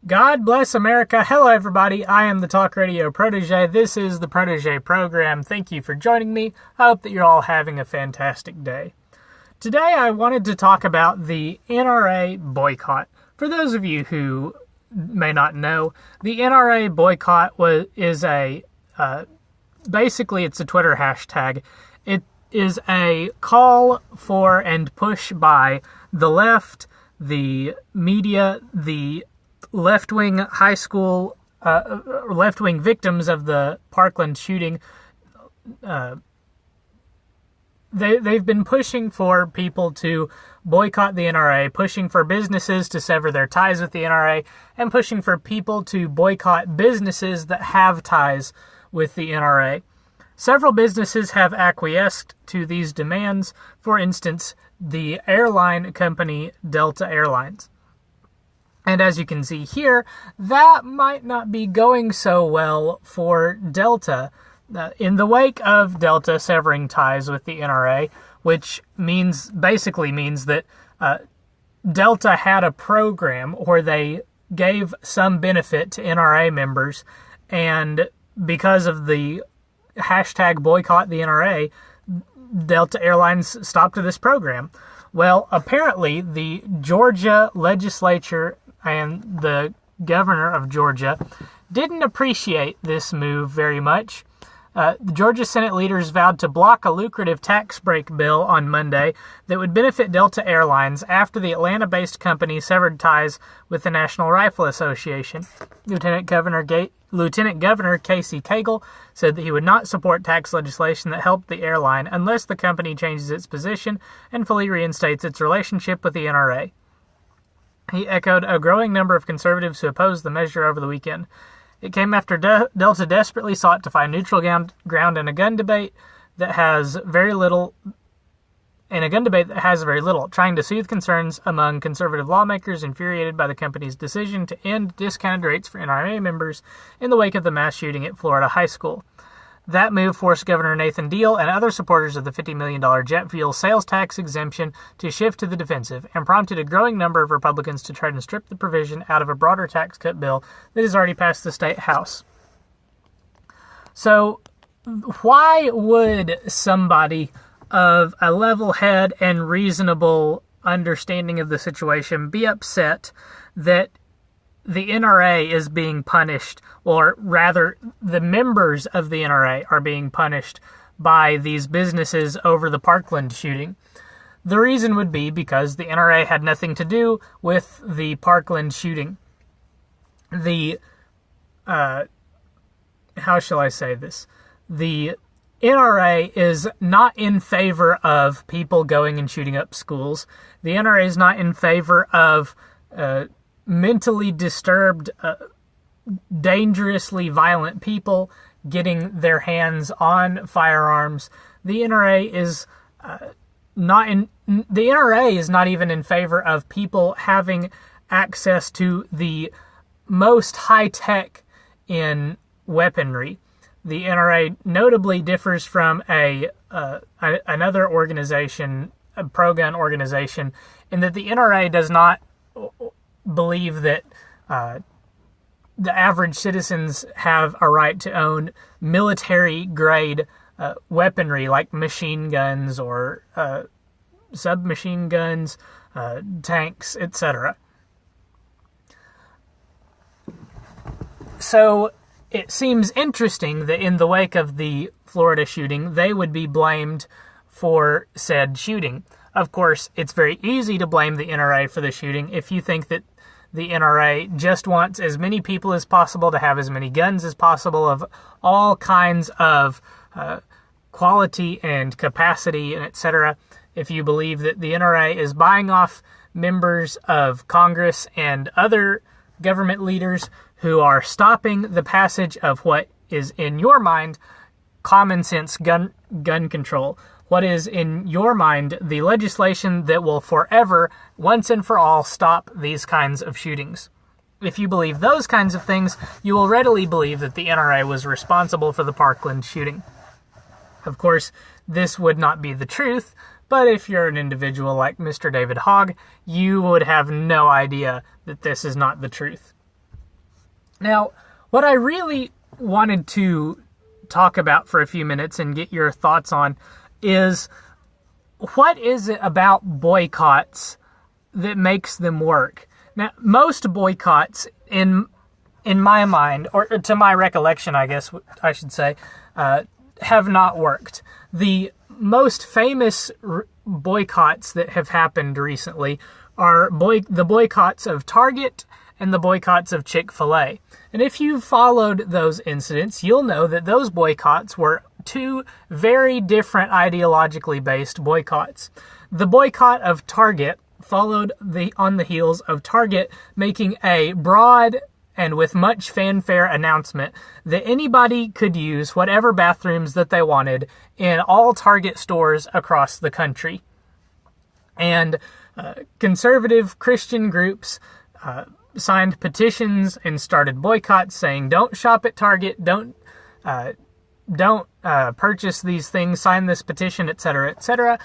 God bless America. Hello, everybody. I am the Talk Radio Protege. This is the Protege program. Thank you for joining me. I hope that you're all having a fantastic day. Today, I wanted to talk about the NRA boycott. For those of you who may not know, the NRA boycott basically it's a Twitter hashtag. It is a call for and push by the left, the media, the left-wing high school, left-wing victims of the Parkland shooting. They've been pushing for people to boycott the NRA, pushing for businesses to sever their ties with the NRA, and pushing for people to boycott businesses that have ties with the NRA. Several businesses have acquiesced to these demands. For instance, the airline company Delta Airlines. And as you can see here, that might not be going so well for Delta. In the wake of Delta severing ties with the NRA, which basically means that Delta had a program where they gave some benefit to NRA members, and because of the hashtag boycott the NRA, Delta Airlines stopped this program. Well, apparently the Georgia legislature and the governor of Georgia didn't appreciate this move very much. The Georgia Senate leaders vowed to block a lucrative tax break bill on Monday that would benefit Delta Airlines after the Atlanta-based company severed ties with the National Rifle Association. Lieutenant Governor Casey Cagle said that he would not support tax legislation that helped the airline unless the company changes its position and fully reinstates its relationship with the NRA. He echoed a growing number of conservatives who opposed the measure over the weekend. It came after Delta desperately sought to find neutral ground in a gun debate that has very little, trying to soothe concerns among conservative lawmakers infuriated by the company's decision to end discounted rates for NRA members in the wake of the mass shooting at Florida high school. That move forced Governor Nathan Deal and other supporters of the $50 million jet fuel sales tax exemption to shift to the defensive and prompted a growing number of Republicans to try to strip the provision out of a broader tax cut bill that has already passed the state house. So, why would somebody of a level head and reasonable understanding of the situation be upset that the NRA is being punished, or rather, the members of the NRA are being punished by these businesses over the Parkland shooting? The reason would be because the NRA had nothing to do with the Parkland shooting. How shall I say this? The NRA is not in favor of people going and shooting up schools. The NRA is not in favor of mentally disturbed, dangerously violent people getting their hands on firearms. The NRA is not even in favor of people having access to the most high tech in weaponry. The NRA notably differs from another organization, a pro-gun organization, in that the NRA does not believe that the average citizens have a right to own military-grade weaponry like machine guns or submachine guns, tanks, etc. So it seems interesting that in the wake of the Florida shooting, they would be blamed for said shooting. Of course, it's very easy to blame the NRA for the shooting if you think that the NRA just wants as many people as possible to have as many guns as possible of all kinds of quality and capacity and etc. If you believe that the NRA is buying off members of Congress and other government leaders who are stopping the passage of what is in your mind common sense gun control, what is in your mind the legislation that will forever, once and for all, stop these kinds of shootings. If you believe those kinds of things, you will readily believe that the NRA was responsible for the Parkland shooting. Of course, this would not be the truth, but if you're an individual like Mr. David Hogg, you would have no idea that this is not the truth. Now, what I really wanted to talk about for a few minutes and get your thoughts on is, what is it about boycotts that makes them work? Now, most boycotts, in my mind, or to my recollection, I guess I should say, have not worked. The most famous boycotts that have happened recently are the boycotts of Target and the boycotts of Chick-fil-A. And if you've followed those incidents, you'll know that those boycotts were two very different ideologically based boycotts. The boycott of Target followed on the heels of Target making a broad and with much fanfare announcement that anybody could use whatever bathrooms that they wanted in all Target stores across the country. And conservative Christian groups signed petitions and started boycotts saying, don't shop at Target, don't purchase these things, sign this petition, etc., etc.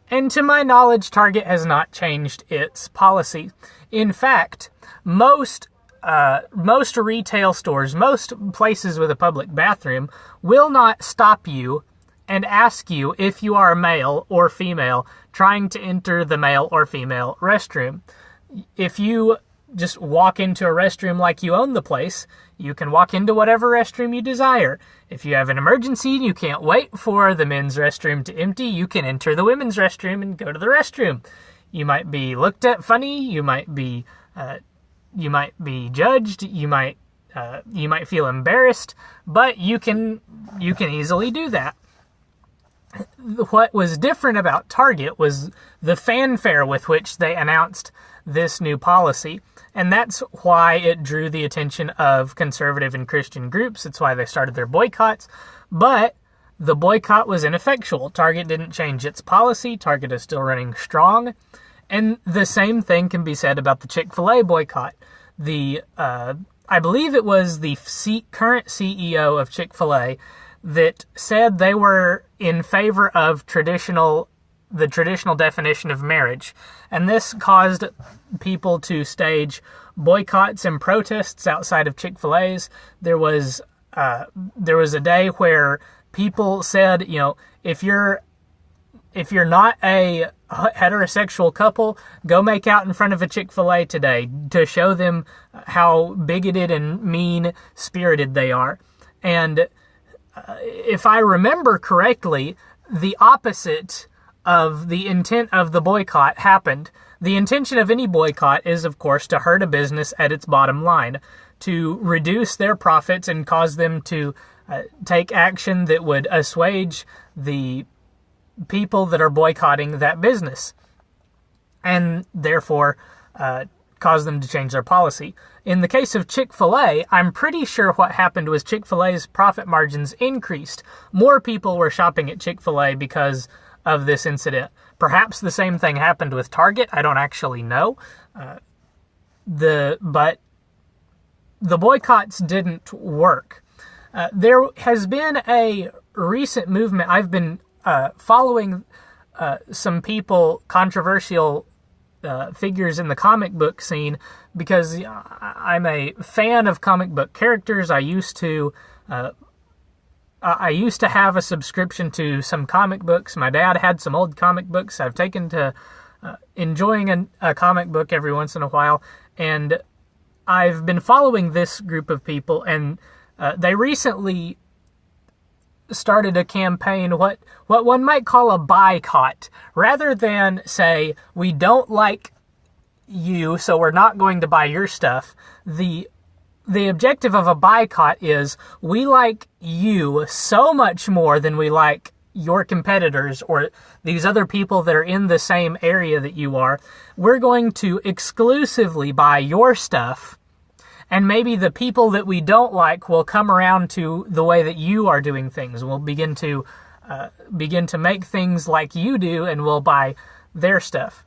And to my knowledge, Target has not changed its policy. In fact, most retail stores, most places with a public bathroom, will not stop you and ask you if you are male or female trying to enter the male or female restroom. If you just walk into a restroom like you own the place, you can walk into whatever restroom you desire. If you have an emergency and you can't wait for the men's restroom to empty, you can enter the women's restroom and go to the restroom. You might be looked at funny, you might be judged, you might feel embarrassed, but you can easily do that. What was different about Target was the fanfare with which they announced this new policy, and that's why it drew the attention of conservative and Christian groups. It's why they started their boycotts, but the boycott was ineffectual. Target didn't change its policy. Target is still running strong, and the same thing can be said about the Chick-fil-A boycott. I believe it was the current CEO of Chick-fil-A that said they were in favor of the traditional definition of marriage. And this caused people to stage boycotts and protests outside of Chick-fil-A's. There was a day where people said, if you're not a heterosexual couple, go make out in front of a Chick-fil-A today to show them how bigoted and mean-spirited they are. And if I remember correctly, the opposite of the intent of the boycott happened. The intention of any boycott is, of course, to hurt a business at its bottom line, to reduce their profits and cause them to take action that would assuage the people that are boycotting that business, and therefore cause them to change their policy. In the case of Chick-fil-A, I'm pretty sure what happened was Chick-fil-A's profit margins increased. More people were shopping at Chick-fil-A because of this incident. Perhaps the same thing happened with Target. I don't actually know. But the boycotts didn't work. There has been a recent movement. I've been following some people, controversial figures in the comic book scene, because I'm a fan of comic book characters. I used to have a subscription to some comic books. My dad had some old comic books. I've taken to enjoying a comic book every once in a while, and I've been following this group of people, and they recently started a campaign, what one might call a boycott. Rather than say, we don't like you, so we're not going to buy your stuff, the objective of a boycott is, we like you so much more than we like your competitors or these other people that are in the same area that you are. We're going to exclusively buy your stuff, and maybe the people that we don't like will come around to the way that you are doing things. We'll begin to make things like you do, and we'll buy their stuff.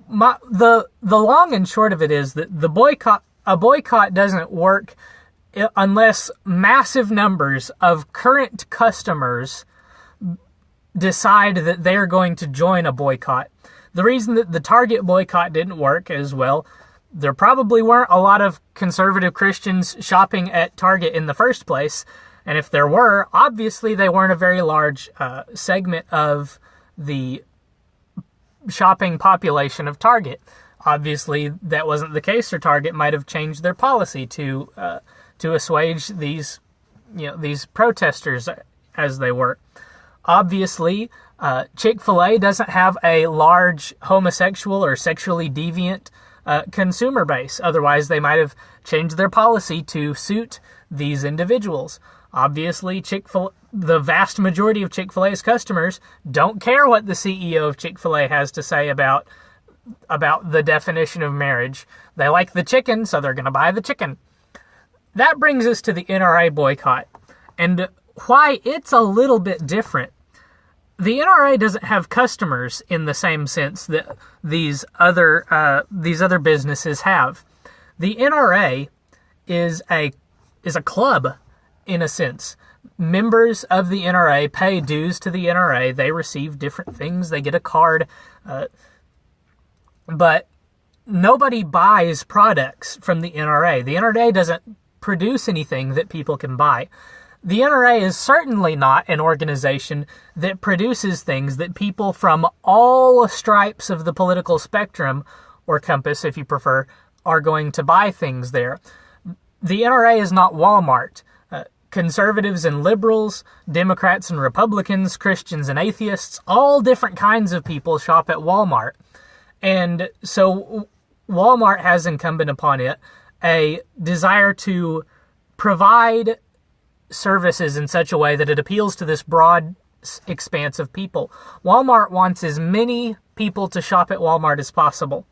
The long and short of it is that a boycott doesn't work unless massive numbers of current customers decide that they're going to join a boycott. The reason that the Target boycott didn't work as well, there probably weren't a lot of conservative Christians shopping at Target in the first place. And if there were, obviously they weren't a very large segment of the shopping population of Target. Obviously, that wasn't the case, or Target might have changed their policy to assuage these protesters as they were. Obviously, Chick-fil-A doesn't have a large homosexual or sexually deviant consumer base. Otherwise, they might have changed their policy to suit these individuals. Obviously, the vast majority of Chick-fil-A's customers don't care what the CEO of Chick-fil-A has to say about the definition of marriage. They like the chicken, so they're going to buy the chicken. That brings us to the NRA boycott, and why it's a little bit different. The NRA doesn't have customers in the same sense that these other businesses have. The NRA is a club, in a sense. Members of the NRA pay dues to the NRA. They receive different things. They get a card. But nobody buys products from the NRA. The NRA doesn't produce anything that people can buy. The NRA is certainly not an organization that produces things that people from all stripes of the political spectrum, or compass if you prefer, are going to buy things there. The NRA is not Walmart. Conservatives and liberals, Democrats and Republicans, Christians and atheists, all different kinds of people shop at Walmart. And so Walmart has incumbent upon it a desire to provide services in such a way that it appeals to this broad expanse of people. Walmart wants as many people to shop at Walmart as possible.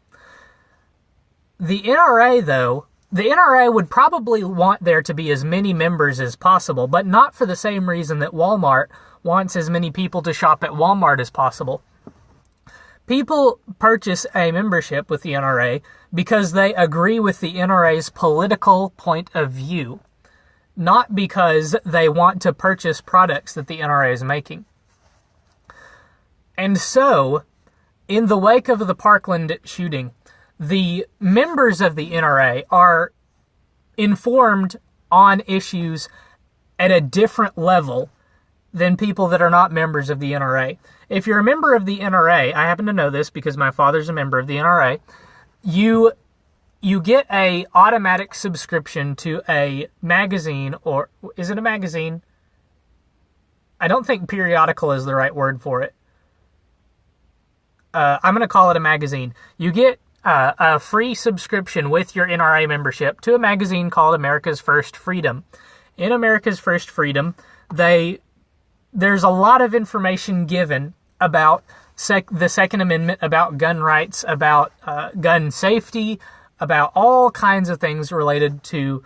The NRA, though, the NRA would probably want there to be as many members as possible, but not for the same reason that Walmart wants as many people to shop at Walmart as possible. People purchase a membership with the NRA because they agree with the NRA's political point of view, not because they want to purchase products that the NRA is making. And so, in the wake of the Parkland shooting, the members of the NRA are informed on issues at a different level than people that are not members of the NRA. If you're a member of the NRA, I happen to know this because my father's a member of the NRA, you get a automatic subscription to a magazine, or is it a magazine? I don't think periodical is the right word for it. I'm going to call it a magazine. You get a free subscription with your NRA membership to a magazine called America's First Freedom. In America's First Freedom, there's a lot of information given about the Second Amendment, about gun rights, about gun safety, about all kinds of things related to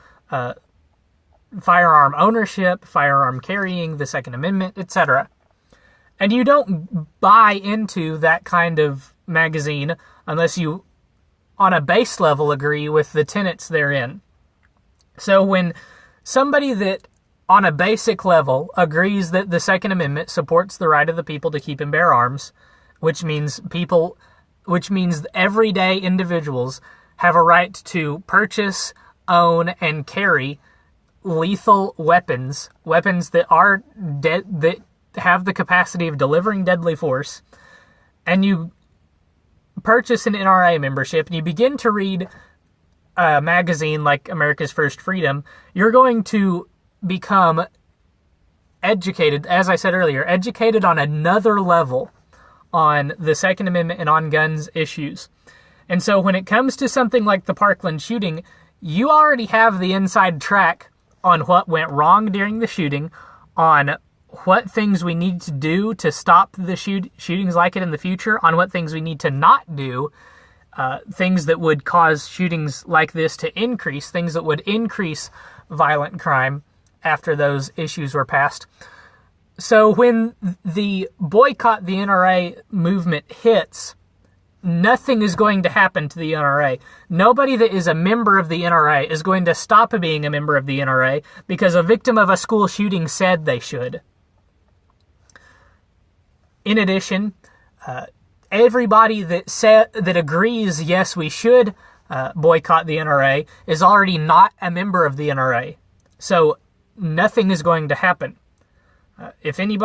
firearm ownership, firearm carrying, the Second Amendment, etc. And you don't buy into that kind of magazine unless you, on a base level, agree with the tenets therein. So when somebody that on a basic level agrees that the Second Amendment supports the right of the people to keep and bear arms, which means everyday individuals have a right to purchase, own, and carry lethal weapons that are that have the capacity of delivering deadly force, and you purchase an NRA membership and you begin to read a magazine like America's First Freedom, you're going to become educated, as I said earlier, educated on another level on the Second Amendment and on guns issues. And so when it comes to something like the Parkland shooting, you already have the inside track on what went wrong during the shooting, on what things we need to do to stop the shootings like it in the future, on what things we need to not do, things that would cause shootings like this to increase, things that would increase violent crime after those issues were passed. So when the boycott the NRA movement hits, nothing is going to happen to the NRA. Nobody that is a member of the NRA is going to stop being a member of the NRA because a victim of a school shooting said they should. In addition, everybody that agrees, yes, we should boycott the NRA is already not a member of the NRA. So nothing is going to happen. If any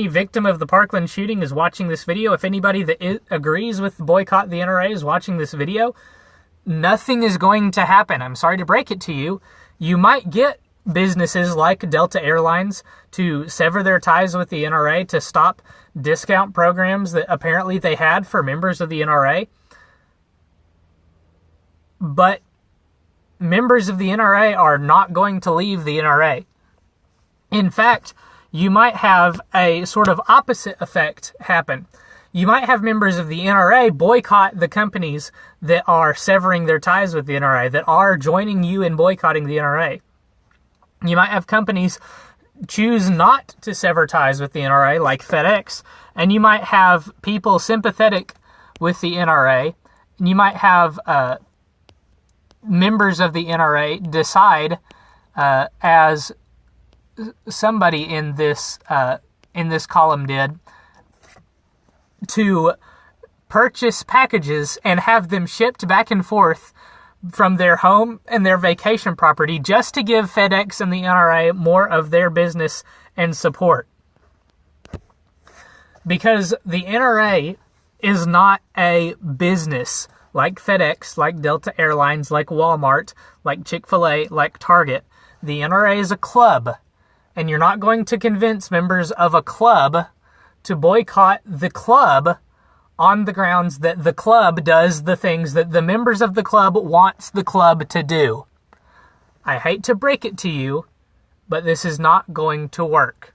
victim of the Parkland shooting is watching this video, if anybody that agrees with boycott the NRA is watching this video, nothing is going to happen. I'm sorry to break it to you. You might get businesses like Delta Airlines to sever their ties with the NRA to stop discount programs that apparently they had for members of the NRA. But members of the NRA are not going to leave the NRA. In fact, you might have a sort of opposite effect happen. You might have members of the NRA boycott the companies that are severing their ties with the NRA, that are joining you in boycotting the NRA. You might have companies choose not to sever ties with the NRA, like FedEx, and you might have people sympathetic with the NRA, and you might have members of the NRA decide, as somebody in this column did, to purchase packages and have them shipped back and forth from their home and their vacation property just to give FedEx and the NRA more of their business and support. Because the NRA is not a business like FedEx, like Delta Airlines, like Walmart, like Chick-fil-A, like Target. The NRA is a club, and you're not going to convince members of a club to boycott the club on the grounds that the club does the things that the members of the club wants the club to do. I hate to break it to you, but this is not going to work.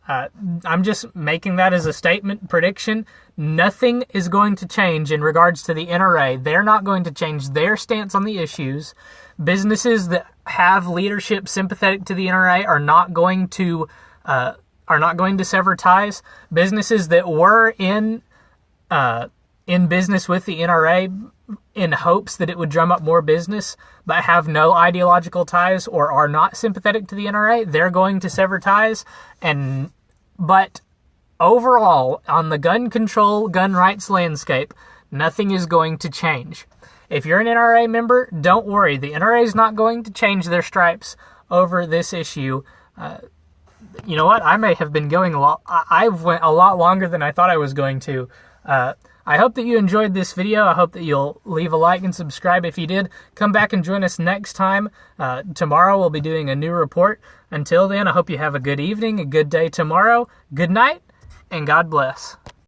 I'm just making that as a statement, prediction. Nothing is going to change in regards to the NRA. They're not going to change their stance on the issues. Businesses that have leadership sympathetic to the NRA are not going to sever ties. Businesses that were in business with the NRA in hopes that it would drum up more business, but have no ideological ties or are not sympathetic to the NRA, they're going to sever ties. But overall, on the gun control, gun rights landscape, nothing is going to change. If you're an NRA member, don't worry. The NRA is not going to change their stripes over this issue. You know what? I may have been going I've went a lot longer than I thought I was going to. I hope that you enjoyed this video. I hope that you'll leave a like and subscribe if you did. Come back and join us next time. Tomorrow we'll be doing a new report. Until then, I hope you have a good evening, a good day tomorrow. Good night, and God bless.